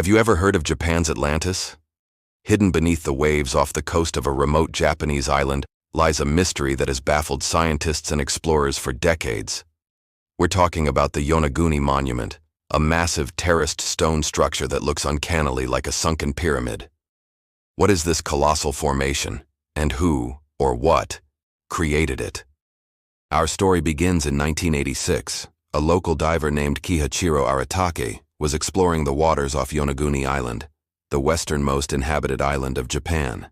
Have you ever heard of Japan's Atlantis? Hidden beneath the waves off the coast of a remote Japanese island lies a mystery that has baffled scientists and explorers for decades. We're talking about the Yonaguni Monument, a massive terraced stone structure that looks uncannily like a sunken pyramid. What is this colossal formation, and who, or what, created it? Our story begins in 1986. A local diver named Kihachiro Aratake was exploring the waters off Yonaguni Island, the westernmost inhabited island of Japan.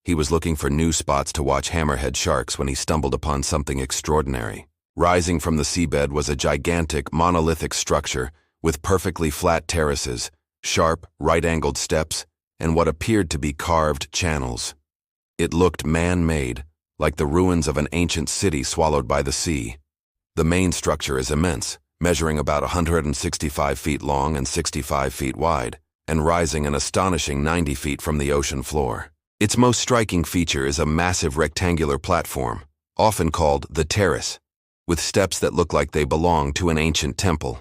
He was looking for new spots to watch hammerhead sharks when he stumbled upon something extraordinary. Rising from the seabed was a gigantic, monolithic structure with perfectly flat terraces, sharp, right-angled steps, and what appeared to be carved channels. It looked man-made, like the ruins of an ancient city swallowed by the sea. The main structure is immense, measuring about 165 feet long and 65 feet wide, and rising an astonishing 90 feet from the ocean floor. Its most striking feature is a massive rectangular platform, often called the terrace, with steps that look like they belong to an ancient temple.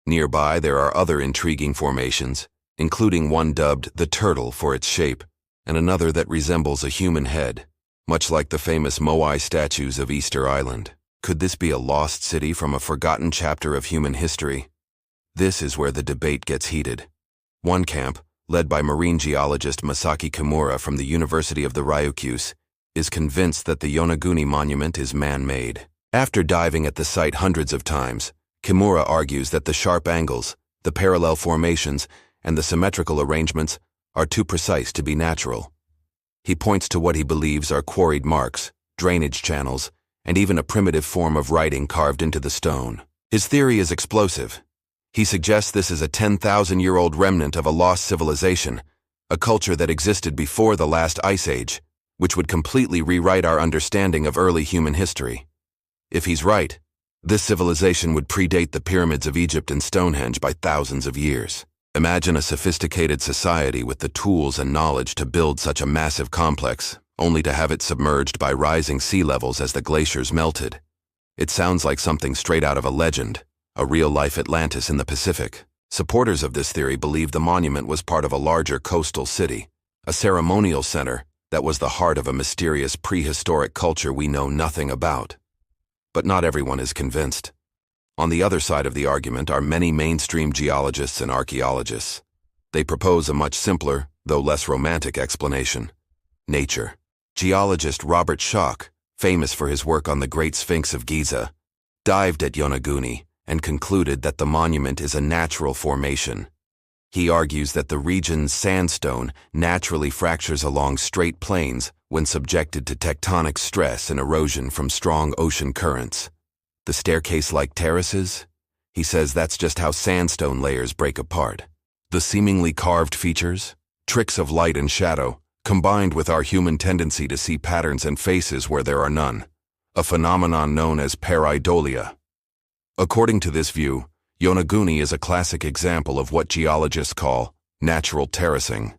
Nearby, there are other intriguing formations, including one dubbed the turtle for its shape, and another that resembles a human head, much like the famous Moai statues of Easter Island. Could this be a lost city from a forgotten chapter of human history? This is where the debate gets heated. One camp, led by marine geologist Masaki Kimura from the University of the Ryukyus, is convinced that the Yonaguni Monument is man-made. After diving at the site hundreds of times, Kimura argues that the sharp angles, the parallel formations, and the symmetrical arrangements are too precise to be natural. He points to what he believes are quarried marks, drainage channels, and even a primitive form of writing carved into the stone. His theory is explosive. He suggests this is a 10,000-year-old remnant of a lost civilization, a culture that existed before the last ice age, which would completely rewrite our understanding of early human history. If he's right, this civilization would predate the pyramids of Egypt and Stonehenge by thousands of years. Imagine a sophisticated society with the tools and knowledge to build such a massive complex, only to have it submerged by rising sea levels as the glaciers melted. It sounds like something straight out of a legend, a real-life Atlantis in the Pacific. Supporters of this theory believe the monument was part of a larger coastal city, a ceremonial center that was the heart of a mysterious prehistoric culture we know nothing about. But not everyone is convinced. On the other side of the argument are many mainstream geologists and archaeologists. They propose a much simpler, though less romantic explanation: nature. Geologist Robert Schoch, famous for his work on the Great Sphinx of Giza, dived at Yonaguni and concluded that the monument is a natural formation. He argues that the region's sandstone naturally fractures along straight plains when subjected to tectonic stress and erosion from strong ocean currents. The staircase-like terraces? He says that's just how sandstone layers break apart. The seemingly carved features, tricks of light and shadow, combined with our human tendency to see patterns and faces where there are none, a phenomenon known as pareidolia. According to this view, Yonaguni is a classic example of what geologists call natural terracing.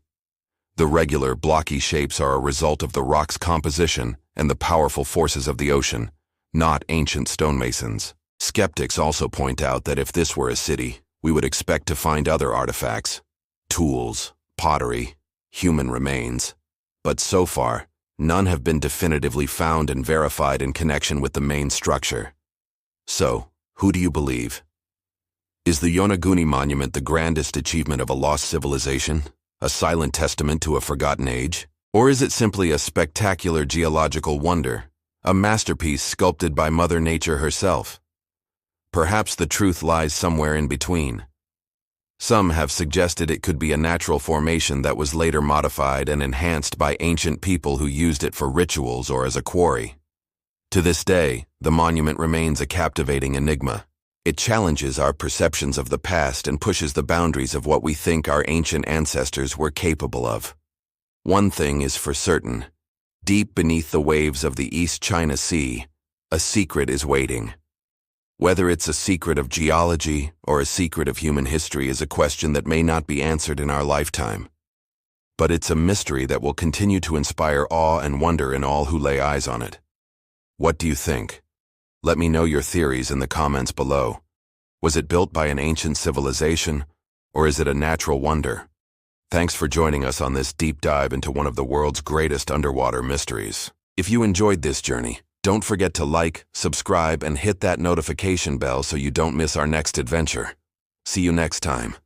The regular, blocky shapes are a result of the rock's composition and the powerful forces of the ocean, not ancient stonemasons. Skeptics also point out that if this were a city, we would expect to find other artifacts, tools, pottery, human remains. But so far, none have been definitively found and verified in connection with the main structure. So, who do you believe? Is the Yonaguni Monument the grandest achievement of a lost civilization, a silent testament to a forgotten age? Or is it simply a spectacular geological wonder, a masterpiece sculpted by Mother Nature herself? Perhaps the truth lies somewhere in between. Some have suggested it could be a natural formation that was later modified and enhanced by ancient people who used it for rituals or as a quarry. To this day, the monument remains a captivating enigma. It challenges our perceptions of the past and pushes the boundaries of what we think our ancient ancestors were capable of. One thing is for certain: deep beneath the waves of the East China Sea, a secret is waiting. Whether it's a secret of geology or a secret of human history is a question that may not be answered in our lifetime. But it's a mystery that will continue to inspire awe and wonder in all who lay eyes on it. What do you think? Let me know your theories in the comments below. Was it built by an ancient civilization, Or is it a natural wonder? Thanks for joining us on this deep dive into one of the world's greatest underwater mysteries. If you enjoyed this journey, don't forget to like, subscribe, and hit that notification bell so you don't miss our next adventure. See you next time.